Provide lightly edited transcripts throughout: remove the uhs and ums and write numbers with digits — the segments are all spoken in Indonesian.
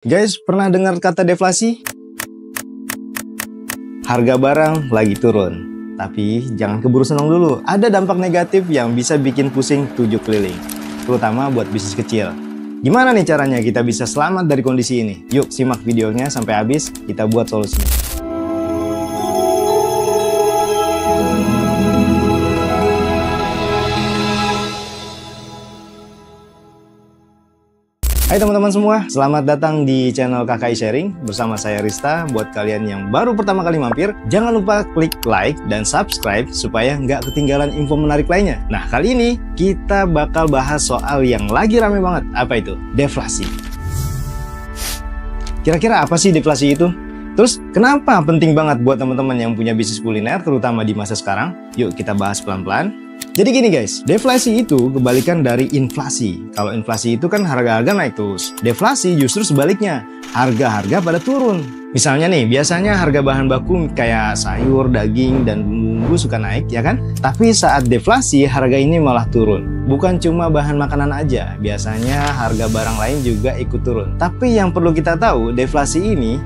Guys, pernah dengar kata deflasi? Harga barang lagi turun. Tapi jangan keburu senang dulu. Ada dampak negatif yang bisa bikin pusing 7 keliling. Terutama buat bisnis kecil. Gimana nih caranya kita bisa selamat dari kondisi ini? Yuk simak videonya sampai habis, kita buat solusinya. Hai teman-teman semua, selamat datang di channel KKI Sharing bersama saya Rista. Buat kalian yang baru pertama kali mampir, jangan lupa klik like dan subscribe supaya nggak ketinggalan info menarik lainnya. Nah, kali ini kita bakal bahas soal yang lagi rame banget. Apa itu? Deflasi. Kira-kira apa sih deflasi itu? Terus kenapa penting banget buat teman-teman yang punya bisnis kuliner, terutama di masa sekarang? Yuk kita bahas pelan-pelan. Jadi gini guys, deflasi itu kebalikan dari inflasi. Kalau inflasi itu kan harga-harga naik terus. Deflasi justru sebaliknya, harga-harga pada turun. Misalnya nih, biasanya harga bahan baku kayak sayur, daging, dan bumbu suka naik, ya kan? Tapi saat deflasi, harga ini malah turun. Bukan cuma bahan makanan aja, biasanya harga barang lain juga ikut turun. Tapi yang perlu kita tahu, deflasi ini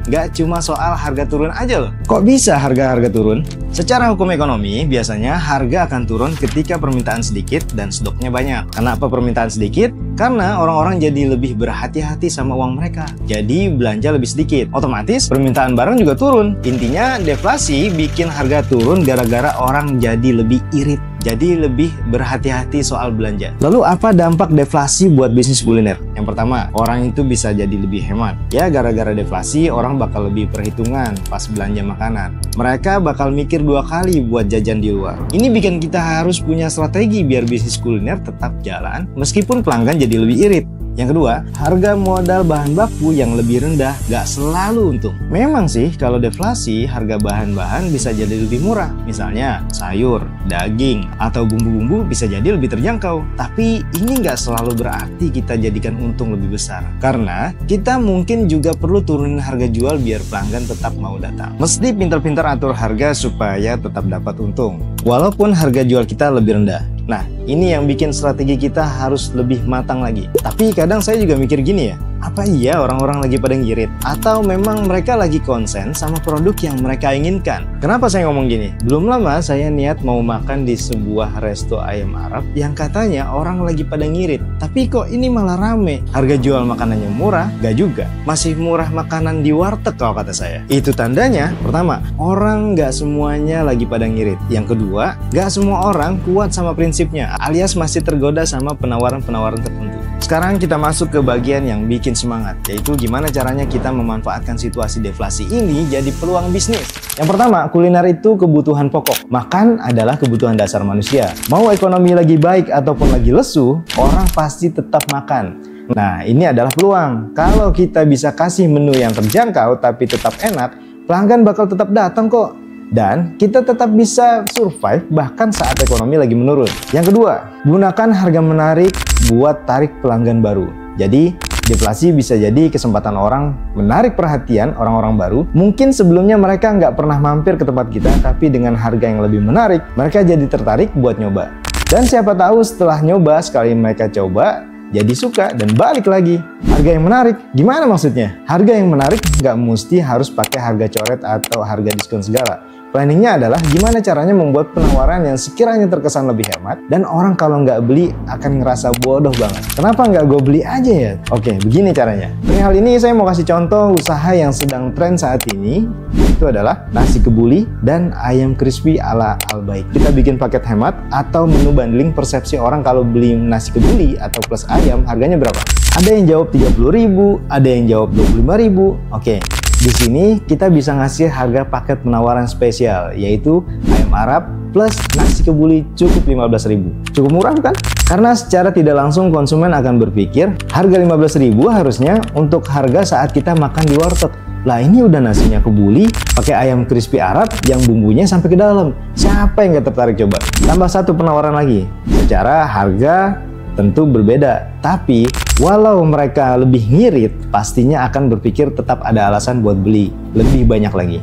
nggak cuma soal harga turun aja loh. Kok bisa harga-harga turun? Secara hukum ekonomi, biasanya harga akan turun ketika permintaan sedikit dan stoknya banyak. Kenapa permintaan sedikit? Karena orang-orang jadi lebih berhati-hati sama uang mereka. Jadi belanja lebih sedikit. Otomatis permintaan barang juga turun. Intinya deflasi bikin harga turun gara-gara orang jadi lebih irit. Jadi lebih berhati-hati soal belanja. Lalu apa dampak deflasi buat bisnis kuliner? Yang pertama, orang itu bisa jadi lebih hemat. Ya, gara-gara deflasi, orang bakal lebih perhitungan pas belanja makanan. Mereka bakal mikir 2 kali buat jajan di luar. Ini bikin kita harus punya strategi biar bisnis kuliner tetap jalan, meskipun pelanggan jadi lebih irit. Yang kedua, harga modal bahan baku yang lebih rendah gak selalu untung. Memang sih kalau deflasi, harga bahan-bahan bisa jadi lebih murah. Misalnya sayur, daging, atau bumbu-bumbu bisa jadi lebih terjangkau. Tapi ini gak selalu berarti kita jadikan untung lebih besar. Karena kita mungkin juga perlu turunin harga jual biar pelanggan tetap mau datang. Mesti pintar-pintar atur harga supaya tetap dapat untung, walaupun harga jual kita lebih rendah. Nah, ini yang bikin strategi kita harus lebih matang lagi. Tapi kadang saya juga mikir gini ya, apa iya orang-orang lagi pada ngirit? Atau memang mereka lagi konsen sama produk yang mereka inginkan? Kenapa saya ngomong gini? Belum lama saya niat mau makan di sebuah resto ayam Arab yang katanya orang lagi pada ngirit. Tapi kok ini malah rame? Harga jual makanannya murah? Gak juga. Masih murah makanan di warteg kalau kata saya. Itu tandanya, pertama, orang gak semuanya lagi pada ngirit. Yang kedua, gak semua orang kuat sama prinsipnya, alias masih tergoda sama penawaran-penawaran tertentu. Sekarang kita masuk ke bagian yang bikin semangat, yaitu gimana caranya kita memanfaatkan situasi deflasi ini jadi peluang bisnis. Yang pertama, kuliner itu kebutuhan pokok. Makan adalah kebutuhan dasar manusia. Mau ekonomi lagi baik ataupun lagi lesu, orang pasti tetap makan. Nah, ini adalah peluang. Kalau kita bisa kasih menu yang terjangkau tapi tetap enak, pelanggan bakal tetap datang kok. Dan kita tetap bisa survive bahkan saat ekonomi lagi menurun. Yang kedua, gunakan harga menarik buat tarik pelanggan baru. Jadi, deflasi bisa jadi kesempatan orang menarik perhatian orang-orang baru. Mungkin sebelumnya mereka nggak pernah mampir ke tempat kita, tapi dengan harga yang lebih menarik, mereka jadi tertarik buat nyoba. Dan siapa tahu setelah nyoba, sekali mereka coba, jadi suka dan balik lagi. Harga yang menarik, gimana maksudnya? Harga yang menarik nggak mesti harus pakai harga coret atau harga diskon segala. Planningnya adalah gimana caranya membuat penawaran yang sekiranya terkesan lebih hemat dan orang kalau nggak beli akan ngerasa bodoh banget. Kenapa nggak gue beli aja ya? Oke, begini caranya. Perihal ini saya mau kasih contoh usaha yang sedang tren saat ini. Itu adalah nasi kebuli dan ayam crispy ala Albaik. Kita bikin paket hemat atau menu bundling. Persepsi orang kalau beli nasi kebuli atau plus ayam harganya berapa? Ada yang jawab 30.000, ada yang jawab 25.000. Oke. Di sini kita bisa ngasih harga paket penawaran spesial, yaitu ayam Arab plus nasi kebuli cukup 15.000. Cukup murah kan? Karena secara tidak langsung konsumen akan berpikir harga 15.000 harusnya untuk harga saat kita makan di warteg. Lah ini udah nasinya kebuli pakai ayam crispy Arab yang bumbunya sampai ke dalam. Siapa yang gak tertarik coba? Tambah satu penawaran lagi. Secara harga tentu berbeda, tapi walau mereka lebih ngirit, pastinya akan berpikir tetap ada alasan buat beli lebih banyak lagi.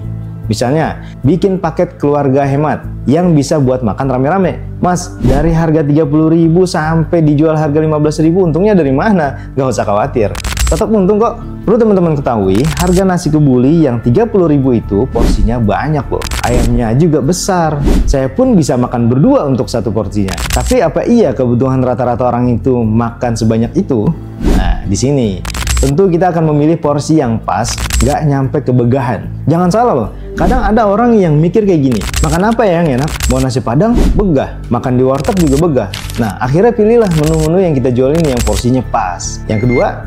Misalnya, bikin paket keluarga hemat yang bisa buat makan rame-rame. Mas, dari harga 30.000 sampai dijual harga 15.000, untungnya dari mana? Gak usah khawatir, tetap untung kok. Perlu teman-teman ketahui, harga nasi kebuli yang 30.000 itu porsinya banyak loh. Ayamnya juga besar. Saya pun bisa makan berdua untuk satu porsinya. Tapi apa iya kebutuhan rata-rata orang itu makan sebanyak itu? Nah, di sini tentu kita akan memilih porsi yang pas, gak nyampe kebegahan. Jangan salah loh, kadang ada orang yang mikir kayak gini, makan apa ya yang enak? Mau nasi padang? Begah. Makan di warteg juga begah. Nah, akhirnya pilihlah menu-menu yang kita jualin yang porsinya pas. Yang kedua,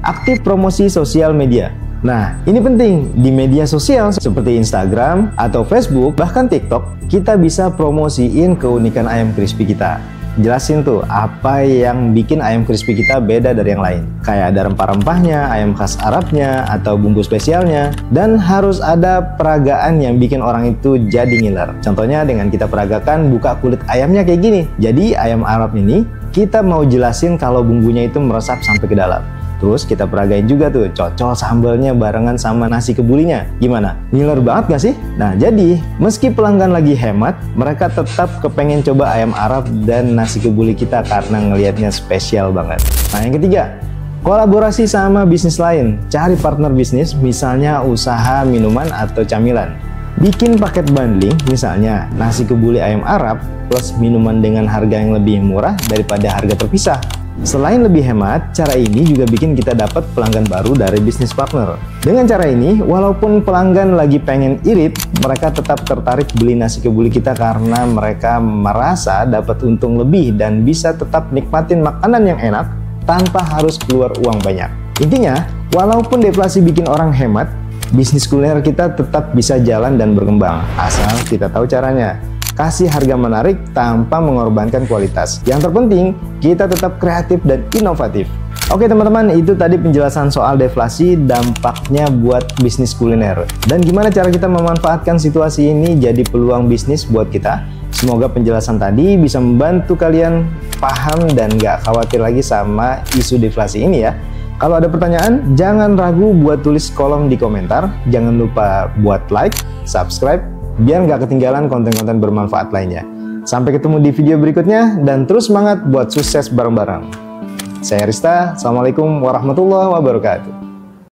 aktif promosi sosial media. Nah, ini penting. Di media sosial seperti Instagram atau Facebook, bahkan TikTok, kita bisa promosiin keunikan ayam crispy kita. Jelasin tuh apa yang bikin ayam crispy kita beda dari yang lain. Kayak ada rempah-rempahnya, ayam khas Arabnya, atau bumbu spesialnya. Dan harus ada peragaan yang bikin orang itu jadi ngiler. Contohnya dengan kita peragakan buka kulit ayamnya kayak gini. Jadi ayam Arab ini kita mau jelasin kalau bumbunya itu meresap sampai ke dalam. Terus kita peragain juga tuh, cocol sambalnya barengan sama nasi kebulinya. Gimana? Ngiler banget gak sih? Nah, jadi meski pelanggan lagi hemat, mereka tetap kepengen coba ayam Arab dan nasi kebuli kita karena ngelihatnya spesial banget. Nah, yang ketiga, kolaborasi sama bisnis lain. Cari partner bisnis, misalnya usaha minuman atau camilan. Bikin paket bundling, misalnya nasi kebuli ayam Arab plus minuman dengan harga yang lebih murah daripada harga terpisah. Selain lebih hemat, cara ini juga bikin kita dapat pelanggan baru dari bisnis partner. Dengan cara ini, walaupun pelanggan lagi pengen irit, mereka tetap tertarik beli nasi kebuli kita karena mereka merasa dapat untung lebih dan bisa tetap nikmatin makanan yang enak tanpa harus keluar uang banyak. Intinya, walaupun deflasi bikin orang hemat, bisnis kuliner kita tetap bisa jalan dan berkembang, asal kita tahu caranya. Kasih harga menarik tanpa mengorbankan kualitas. Yang terpenting, kita tetap kreatif dan inovatif. Oke teman-teman, itu tadi penjelasan soal deflasi, dampaknya buat bisnis kuliner. Dan gimana cara kita memanfaatkan situasi ini jadi peluang bisnis buat kita. Semoga penjelasan tadi bisa membantu kalian paham dan gak khawatir lagi sama isu deflasi ini ya. Kalau ada pertanyaan, jangan ragu buat tulis kolom di komentar. Jangan lupa buat like, subscribe, biar nggak ketinggalan konten-konten bermanfaat lainnya. Sampai ketemu di video berikutnya, dan terus semangat buat sukses bareng-bareng. Saya Rista, Assalamualaikum warahmatullahi wabarakatuh.